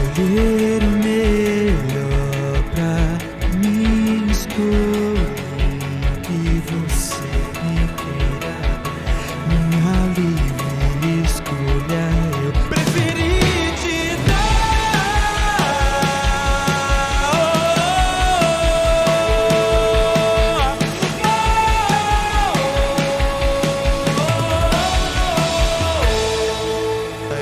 escolher o melhor pra mim, escolher que você me queira, minha livre escolha eu preferi te dar.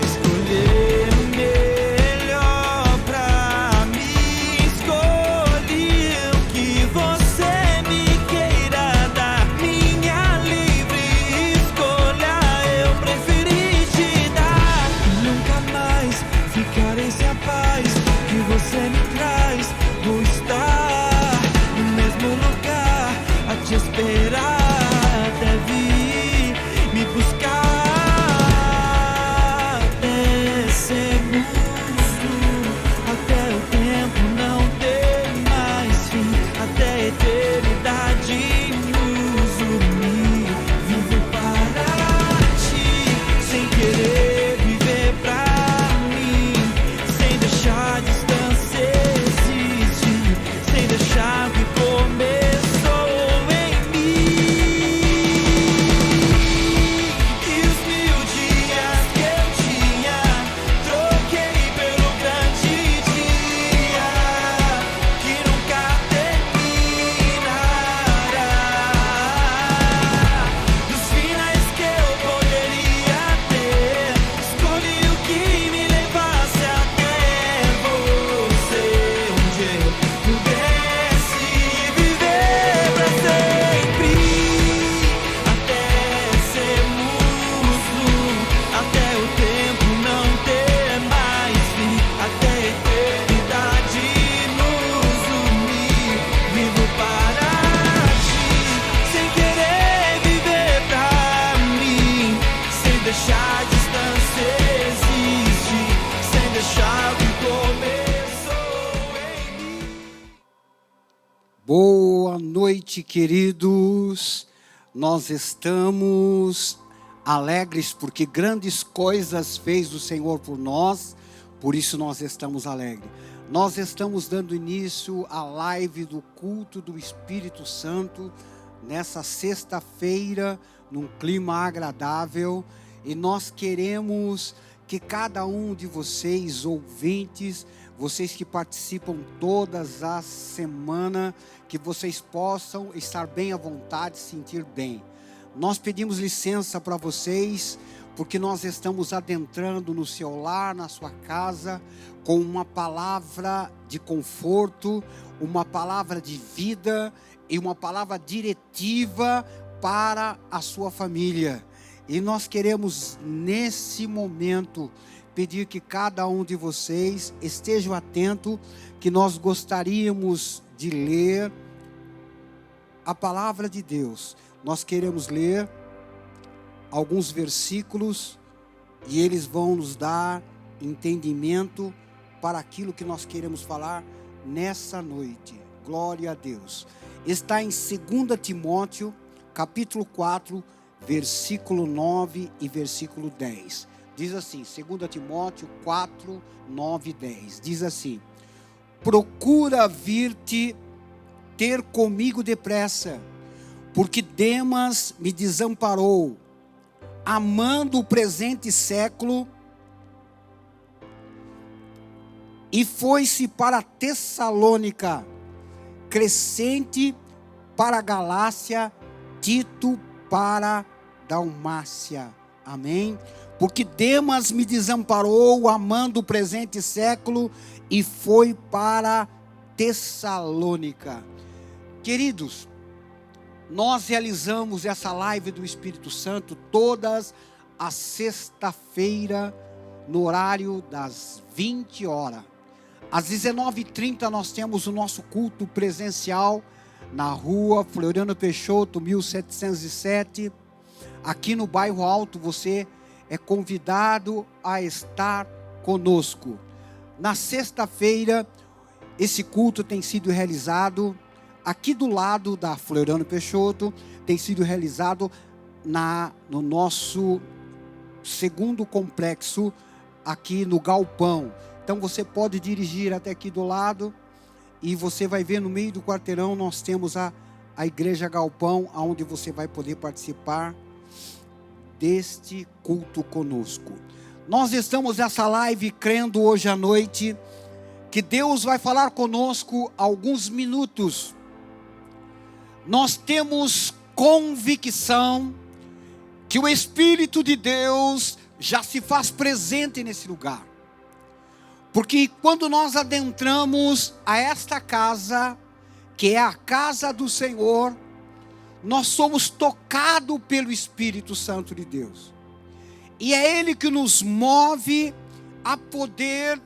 Escolher o melhor pra mim, escolhi o que você me queira dar, minha livre escolha eu preferi te dar. Nunca mais ficarei sem a paz que você me traz, vou estar no mesmo lugar a te esperar, deve me buscar até sermos um, até o tempo não ter mais fim, até a eternidade nos unir. Vivo para ti, sem querer viver pra mim, sem deixar a distância existir, sem deixar o que começou em mim. E os 1000 dias que eu tinha, troquei pelo grande dia, que nunca terminará. Dos finais que eu poderia ter, escolhi o que me levasse até você, onde eu pudesse viver pra sempre, até sermos um, até o tempo não ter mais fim, até a eternidade nos unir. Vivo para ti, sem querer viver pra mim, sem deixar a distância existir, sem deixar o que começou em mim. Boa noite, queridos. Nós estamos alegres porque grandes coisas fez o Senhor por nós, por isso nós estamos alegres. Nós estamos dando início à live do culto do Espírito Santo nessa sexta-feira, num clima agradável, e nós queremos que cada um de vocês, ouvintes, vocês que participam todas as semanas, que vocês possam estar bem à vontade, sentir bem. Nós pedimos licença para vocês, porque nós estamos adentrando no seu lar, na sua casa, com uma palavra de conforto, uma palavra de vida e uma palavra diretiva para a sua família. E nós queremos, nesse momento, pedir que cada um de vocês estejam atentos, que nós gostaríamos de ler a palavra de Deus. Nós queremos ler alguns versículos e eles vão nos dar entendimento para aquilo que nós queremos falar nessa noite. Glória a Deus. Está em 2 Timóteo, capítulo 4, versículo 9 e versículo 10. Diz assim, 2 Timóteo 4, 9 e 10. Diz assim: procura vir-te ter comigo depressa, porque Demas me desamparou, amando o presente século, e foi-se para Tessalônica, Crescente para Galácia, Tito para Dalmácia. Amém? Porque Demas me desamparou, amando o presente século, e foi para Tessalônica. Queridos, nós realizamos essa live do Espírito Santo todas as sexta-feira, no horário das 20 horas. Às 19h30 nós temos o nosso culto presencial na rua Floriano Peixoto, 1707. Aqui no Bairro Alto você é convidado a estar conosco. Na sexta-feira, esse culto tem sido realizado aqui do lado da Floriano Peixoto, tem sido realizado no nosso segundo complexo, aqui no Galpão, Então você pode dirigir até aqui do lado e você vai ver no meio do quarteirão nós temos a Igreja Galpão, onde você vai poder participar deste culto conosco. Nós estamos nessa live crendo hoje à noite que Deus vai falar conosco alguns minutos. Nós temos convicção que o Espírito de Deus já se faz presente nesse lugar. Porque quando nós adentramos a esta casa, que é a casa do Senhor, nós somos tocados pelo Espírito Santo de Deus. E é Ele que nos move a poder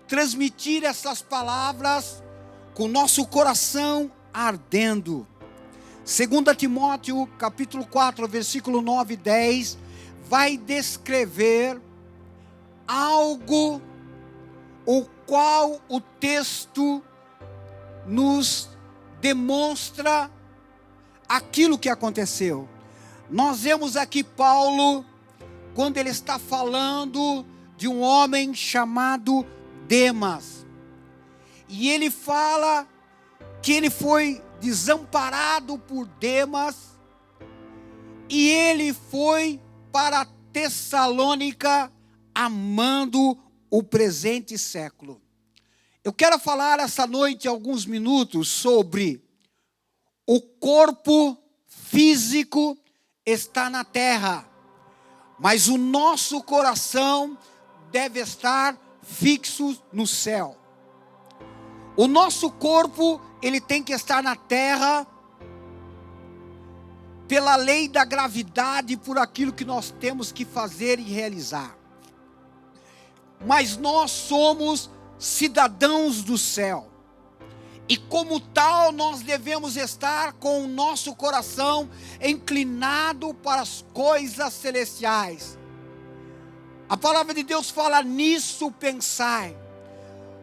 transmitir essas palavras com nosso coração ardendo. 2 Timóteo capítulo 4, versículo 9 e 10, vai descrever algo o qual o texto nos demonstra aquilo que aconteceu. Nós vemos aqui Paulo, quando ele está falando de um homem chamado Demas. E ele fala que ele foi desamparado por Demas e ele foi para Tessalônica amando o presente século. Eu quero falar essa noite alguns minutos sobre o corpo físico está na terra, mas o nosso coração deve estar fixo no céu. O nosso corpo, ele tem que estar na terra pela lei da gravidade, por aquilo que nós temos que fazer e realizar. Mas nós somos cidadãos do céu. E como tal, nós devemos estar com o nosso coração inclinado para as coisas celestiais. A palavra de Deus fala: nisso pensai,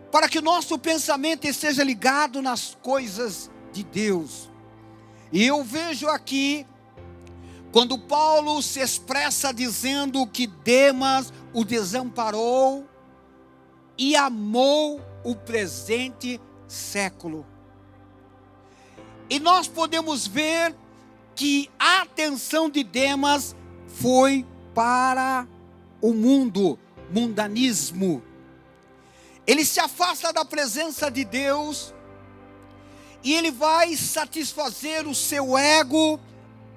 para que o nosso pensamento esteja ligado nas coisas de Deus. E eu vejo aqui, quando Paulo se expressa dizendo que Demas o desamparou e amou o presente século. E nós podemos ver que a atenção de Demas foi para o mundo, mundanismo. Ele se afasta da presença de Deus e ele vai satisfazer o seu ego,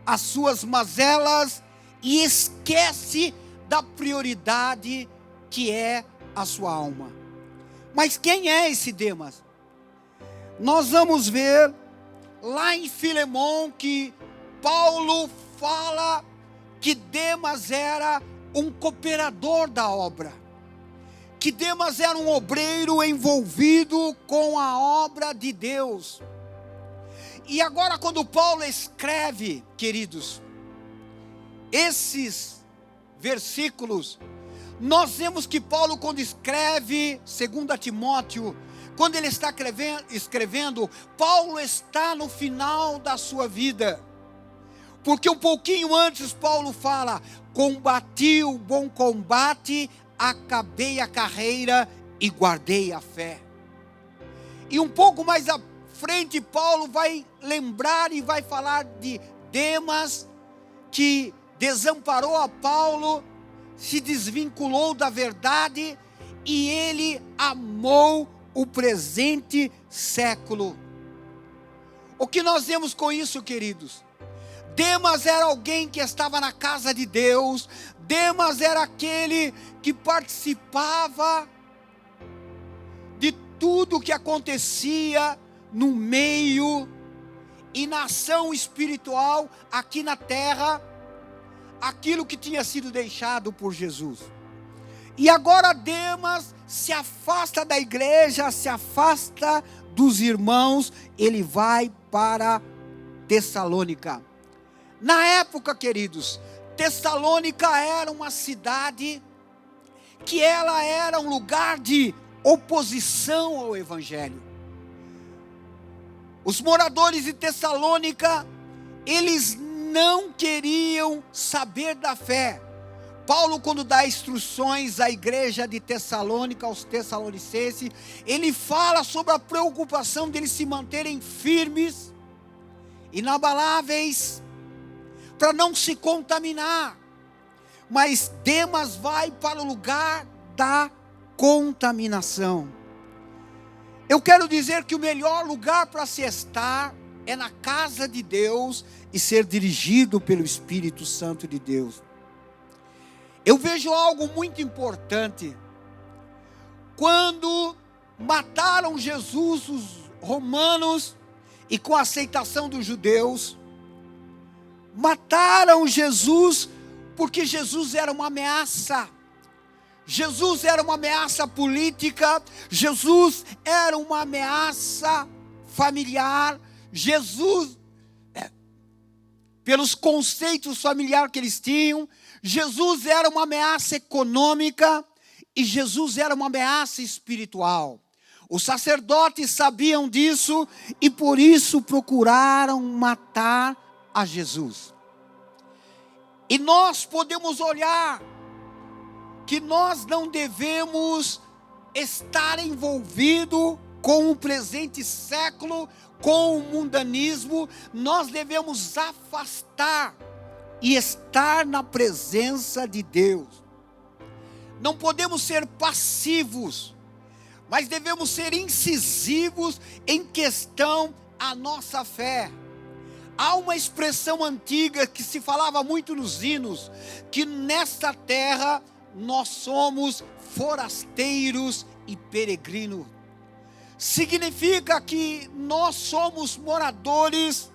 as suas mazelas, e esquece da prioridade que é a sua alma. Mas quem é esse Demas? Nós vamos ver lá em Filemão que Paulo fala que Demas era um cooperador da obra, que Demas era um obreiro envolvido com a obra de Deus. E agora, quando Paulo escreve, queridos, esses versículos, nós vemos que Paulo, quando escreve 2 Timóteo, quando ele está escrevendo, Paulo está no final da sua vida. Porque um pouquinho antes Paulo fala: combati o bom combate, acabei a carreira e guardei a fé. E um pouco mais à frente Paulo vai lembrar e vai falar de Demas, que desamparou a Paulo, se desvinculou da verdade e ele amou o presente século. O que nós vemos com isso, queridos? Demas era alguém que estava na casa de Deus. Demas era aquele que participava de tudo que acontecia no meio e na ação espiritual aqui na terra, aquilo que tinha sido deixado por Jesus. E agora Demas se afasta da igreja, se afasta dos irmãos, ele vai para Tessalônica. Na época, queridos, Tessalônica era uma cidade que ela era um lugar de oposição ao evangelho. Os moradores de Tessalônica, eles não queriam saber da fé, Paulo, quando dá instruções à igreja de Tessalônica, aos tessalonicenses, ele fala sobre a preocupação deles se manterem firmes, inabaláveis, para não se contaminar. Mas Demas vai para o lugar da contaminação. Eu quero dizer que o melhor lugar para se estar é na casa de Deus e ser dirigido pelo Espírito Santo de Deus. Eu vejo algo muito importante. Quando mataram Jesus, os romanos, e com a aceitação dos judeus, mataram Jesus porque Jesus era uma ameaça. Jesus era uma ameaça política, Jesus era uma ameaça familiar, Jesus, pelos conceitos familiares que eles tinham, Jesus era uma ameaça econômica e Jesus era uma ameaça espiritual. Os sacerdotes sabiam disso e por isso procuraram matar a Jesus. E nós podemos olhar que nós não devemos estar envolvido com o presente século, com o mundanismo. Nós devemos afastar e estar na presença de Deus. Não podemos ser passivos, mas devemos ser incisivos em questão à nossa fé. Há uma expressão antiga que se falava muito nos hinos, que nesta terra nós somos forasteiros e peregrinos. Significa que nós somos moradores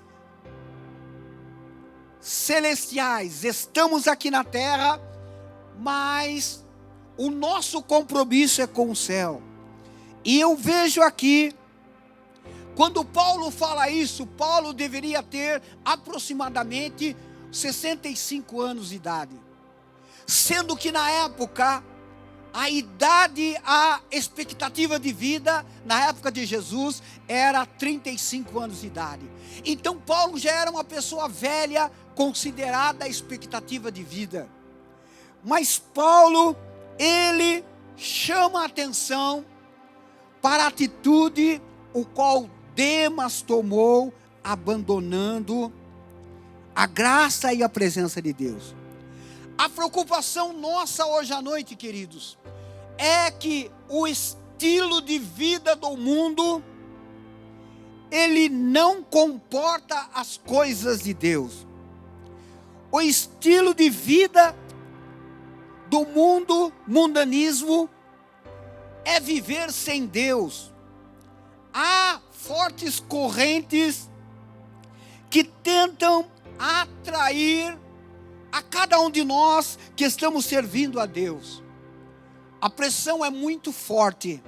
celestiais, estamos aqui na terra, mas o nosso compromisso é com o céu. E eu vejo aqui, quando Paulo fala isso, Paulo deveria ter aproximadamente 65 anos de idade. Sendo que na época, a expectativa de vida, na época de Jesus, era 35 anos de idade. Então Paulo já era uma pessoa velha, considerada a expectativa de vida. Mas Paulo, ele chama a atenção para a atitude o qual Demas tomou, abandonando a graça e a presença de Deus. A preocupação nossa hoje à noite, queridos, é que o estilo de vida do mundo, ele não comporta as coisas de Deus. O estilo de vida do mundo, mundanismo, é viver sem Deus. Há fortes correntes que tentam atrair a cada um de nós que estamos servindo a Deus. A pressão é muito forte,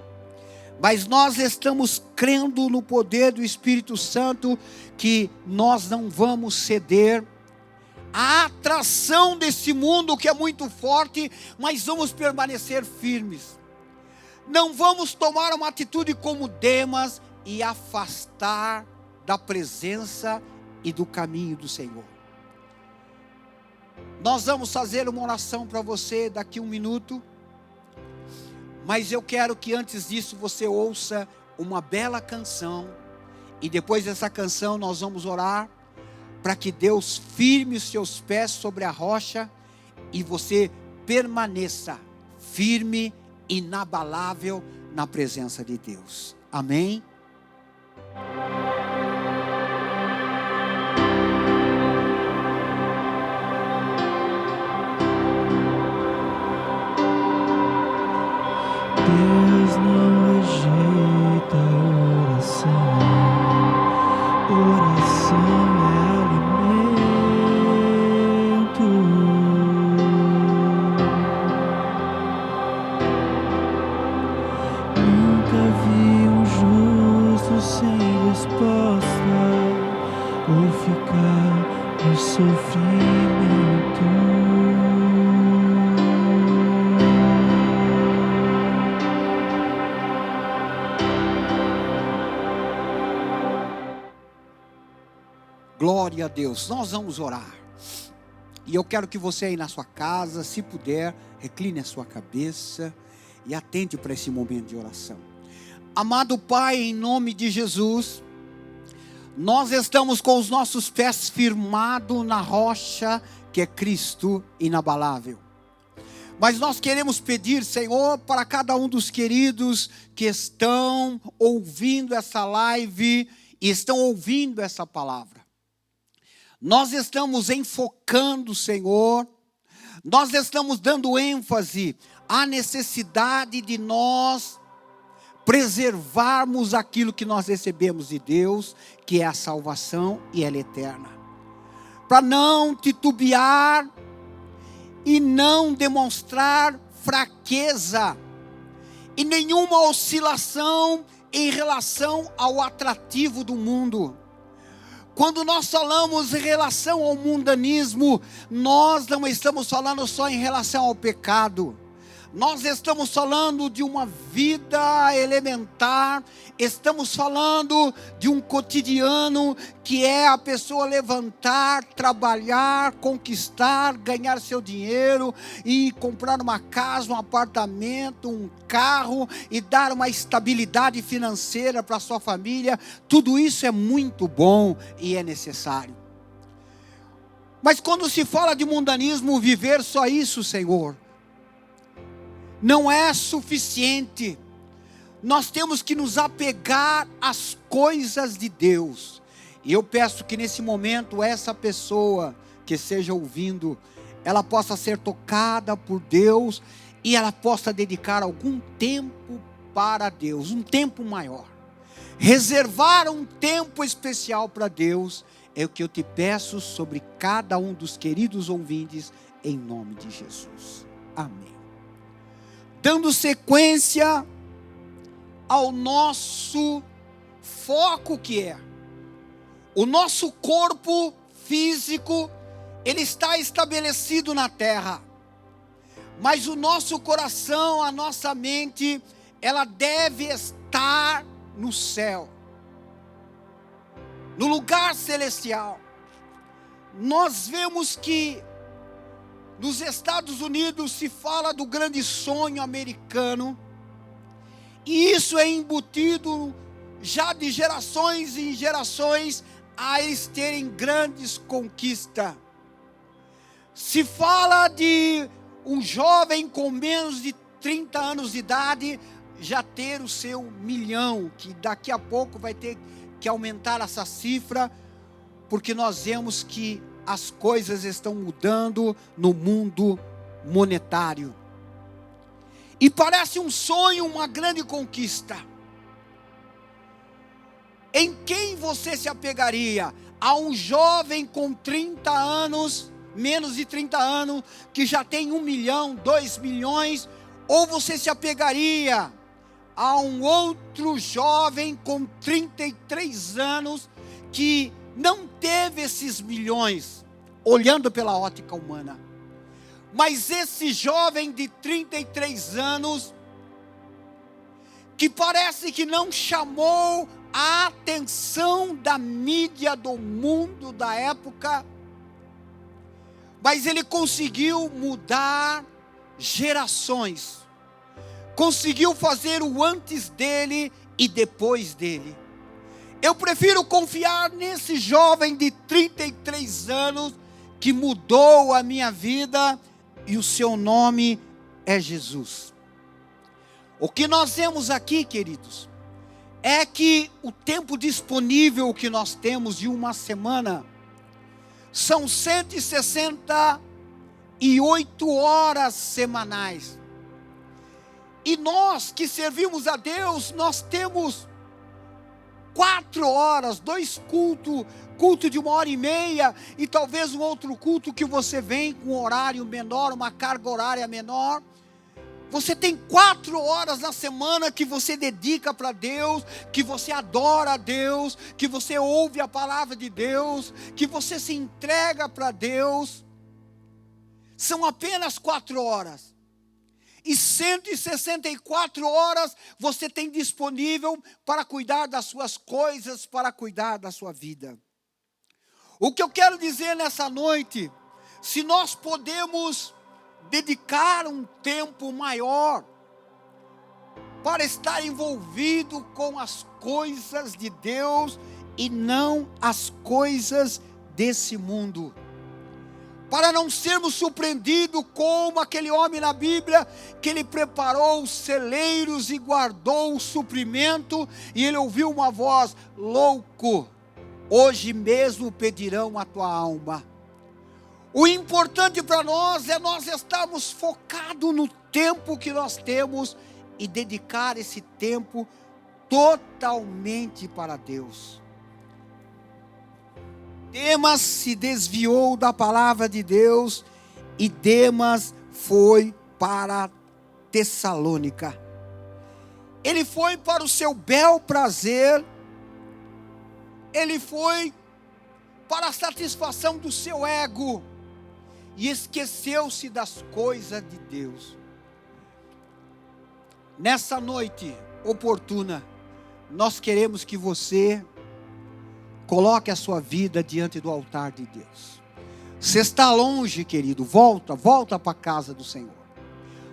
mas nós estamos crendo no poder do Espírito Santo, que nós não vamos ceder à atração desse mundo que é muito forte, mas vamos permanecer firmes. Não vamos tomar uma atitude como Demas e afastar da presença e do caminho do Senhor. Nós vamos fazer uma oração para você daqui a um minuto, mas eu quero que antes disso você ouça uma bela canção, e depois dessa canção nós vamos orar para que Deus firme os seus pés sobre a rocha e você permaneça firme, inabalável na presença de Deus. Amém? Deus não rejeita oração. Oração é alimento. Nunca vi um justo sem resposta ou ficar no sofrimento. Glória a Deus. Nós vamos orar. E eu quero que você aí na sua casa, se puder, recline a sua cabeça e atente para esse momento de oração. Amado Pai, em nome de Jesus, nós estamos com os nossos pés firmados na rocha que é Cristo inabalável. Mas nós queremos pedir, Senhor, para cada um dos queridos que estão ouvindo essa live e estão ouvindo essa palavra. Nós estamos enfocando, Senhor, nós estamos dando ênfase à necessidade de nós preservarmos aquilo que nós recebemos de Deus, que é a salvação e ela é eterna. Para não titubear e não demonstrar fraqueza e nenhuma oscilação em relação ao atrativo do mundo. Quando nós falamos em relação ao mundanismo, nós não estamos falando só em relação ao pecado. Nós estamos falando de uma vida elementar, estamos falando de um cotidiano que é a pessoa levantar, trabalhar, conquistar, ganhar seu dinheiro e comprar uma casa, um apartamento, um carro e dar uma estabilidade financeira para a sua família. Tudo isso é muito bom e é necessário. Mas quando se fala de mundanismo, viver só isso, Senhor, não é suficiente. Nós temos que nos apegar às coisas de Deus. E eu peço que nesse momento essa pessoa que esteja ouvindo, ela possa ser tocada por Deus e ela possa dedicar algum tempo para Deus, um tempo maior. Reservar um tempo especial para Deus é o que eu te peço sobre cada um dos queridos ouvintes, em nome de Jesus. Amém. Dando sequência ao nosso foco, que é o nosso corpo físico, ele está estabelecido na terra, mas o nosso coração, a nossa mente, ela deve estar no céu, no lugar celestial. Nós vemos que nos Estados Unidos se fala do grande sonho americano, e isso é embutido já de gerações em gerações a eles terem grandes conquistas. Se fala de um jovem com menos de 30 anos de idade já ter o seu 1 milhão, que daqui a pouco vai ter que aumentar essa cifra, porque nós vemos que as coisas estão mudando no mundo monetário. E parece um sonho, uma grande conquista. Em quem você se apegaria? A um jovem com 30 anos, menos de 30 anos, que já tem 1 milhão, 2 milhões? Ou você se apegaria a um outro jovem com 33 anos, que não teve esses milhões, olhando pela ótica humana? Mas esse jovem de 33 anos, que parece que não chamou a atenção da mídia do mundo da época, mas ele conseguiu mudar gerações, conseguiu fazer o antes dele e depois dele. Eu prefiro confiar nesse jovem de 33 anos que mudou a minha vida, e o seu nome é Jesus. O que nós vemos aqui, queridos, é que o tempo disponível que nós temos de uma semana são 168 horas semanais. E nós que servimos a Deus, nós temos 4 horas, 2 cultos, culto de 1h30, e talvez um outro culto que você vem com um horário menor, uma carga horária menor. Você tem 4 horas na semana que você dedica para Deus, que você adora a Deus, que você ouve a palavra de Deus, que você se entrega para Deus. São apenas 4 horas. E 164 horas você tem disponível para cuidar das suas coisas, para cuidar da sua vida. O que eu quero dizer nessa noite, se nós podemos dedicar um tempo maior para estar envolvido com as coisas de Deus e não as coisas desse mundo. Para não sermos surpreendidos como aquele homem na Bíblia, que ele preparou os celeiros e guardou o suprimento, e ele ouviu uma voz: louco, hoje mesmo pedirão a tua alma. O importante para nós é nós estarmos focados no tempo que nós temos e dedicar esse tempo totalmente para Deus. Demas se desviou da palavra de Deus e Demas foi para Tessalônica. Ele foi para o seu bel prazer, ele foi para a satisfação do seu ego e esqueceu-se das coisas de Deus. Nessa noite oportuna, nós queremos que você coloque a sua vida diante do altar de Deus. Você está longe, querido, volta para a casa do Senhor.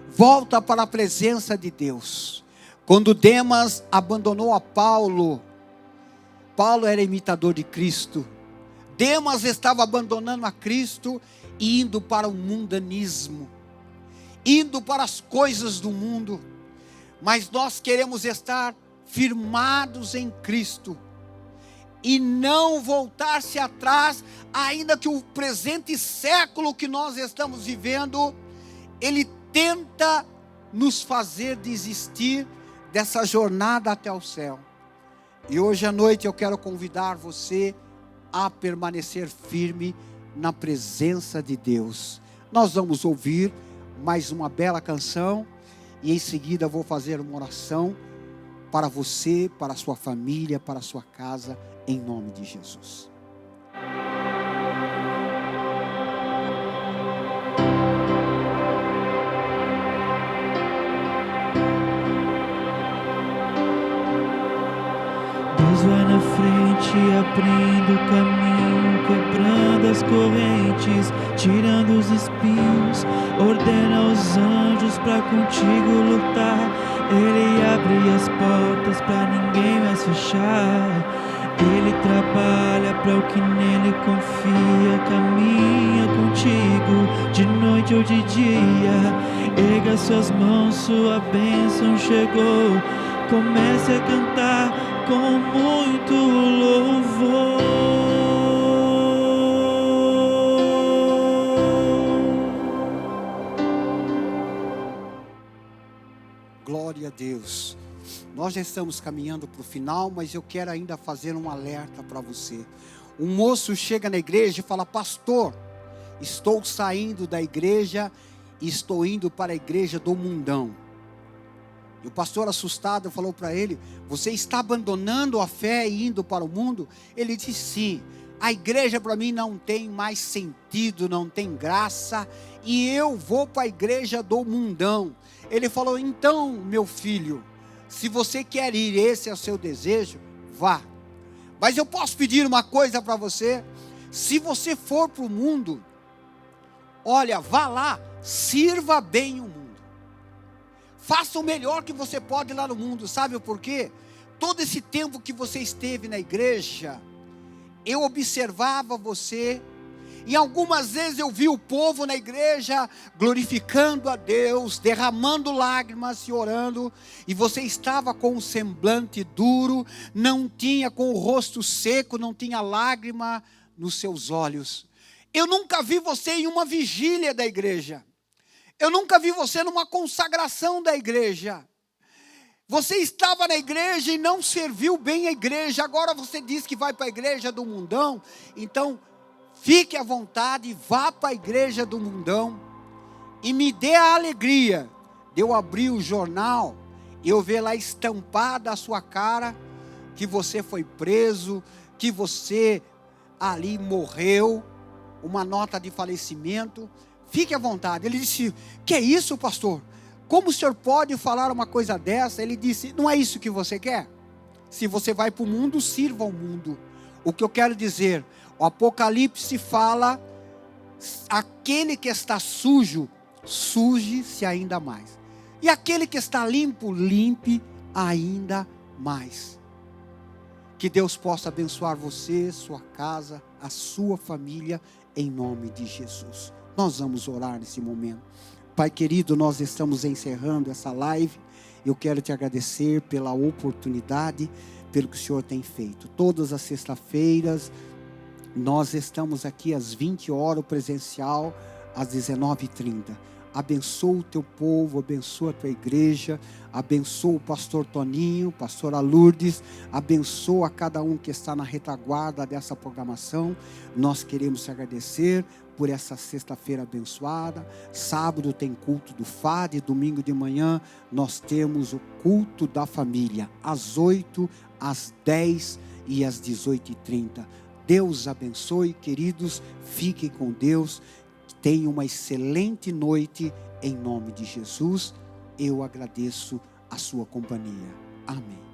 Volta para a presença de Deus. Quando Demas abandonou a Paulo, Paulo era imitador de Cristo. Demas estava abandonando a Cristo e indo para o mundanismo, indo para as coisas do mundo. Mas nós queremos estar firmados em Cristo e não voltar-se atrás, ainda que o presente século que nós estamos vivendo, ele tenta nos fazer desistir dessa jornada até o céu. E hoje à noite eu quero convidar você a permanecer firme na presença de Deus. Nós vamos ouvir mais uma bela canção e em seguida vou fazer uma oração para você, para a sua família, para a sua casa, em nome de Jesus. Deus vai na frente, abrindo o caminho, quebrando as correntes, tirando os espinhos, ordena aos anjos para contigo lutar. Ele abre as portas para ninguém mais fechar. Ele trabalha para o que nele confia, caminha contigo de noite ou de dia. Erga suas mãos, sua bênção chegou. Comece a cantar com muito louvor. Glória a Deus. Nós já estamos caminhando para o final, mas eu quero ainda fazer um alerta para você. Um moço chega na igreja e fala: pastor, estou saindo da igreja e estou indo para a igreja do mundão. E o pastor, assustado, falou para ele: você está abandonando a fé e indo para o mundo? Ele disse: sim, a igreja para mim não tem mais sentido, não tem graça, e eu vou para a igreja do mundão. Ele falou: então, meu filho, se você quer ir, esse é o seu desejo, vá. Mas eu posso pedir uma coisa para você: se você for para o mundo, olha, vá lá, sirva bem o mundo. Faça o melhor que você pode lá no mundo. Sabe por quê? Todo esse tempo que você esteve na igreja, eu observava você, e algumas vezes eu vi o povo na igreja glorificando a Deus, derramando lágrimas e orando, e você estava com um semblante duro, não tinha, com o rosto seco, não tinha lágrima nos seus olhos. Eu nunca vi você em uma vigília da igreja. Eu nunca vi você numa consagração da igreja. Você estava na igreja e não serviu bem a igreja. Agora você diz que vai para a igreja do mundão. Então, fique à vontade, vá para a igreja do mundão. E me dê a alegria de eu abrir o jornal e eu ver lá estampada a sua cara, que você foi preso, que você ali morreu, uma nota de falecimento. Fique à vontade. Ele disse: que é isso, pastor? Como o senhor pode falar uma coisa dessa? Ele disse: não é isso que você quer? Se você vai para o mundo, sirva ao mundo. O que eu quero dizer, o Apocalipse fala Aquele que está sujo, suje-se ainda mais. E aquele que está limpo, limpe ainda mais. Que Deus possa abençoar você, sua casa, a sua família, em nome de Jesus. Nós vamos orar nesse momento. Pai querido, nós estamos encerrando essa live. Eu quero te agradecer pela oportunidade, pelo que o Senhor tem feito. Todas as sextas-feiras, nós estamos aqui às 20 horas, presencial, às 19h30. Abençoa o teu povo, abençoa a tua igreja, abençoa o pastor Toninho, pastora Lourdes, abençoa cada um que está na retaguarda dessa programação. Nós queremos te agradecer por essa sexta-feira abençoada. Sábado tem culto do FAD, domingo de manhã nós temos o culto da família, às 8, às 10 e às 18h30. Deus abençoe, queridos, fiquem com Deus. Tenha uma excelente noite, em nome de Jesus. Eu agradeço a sua companhia. Amém.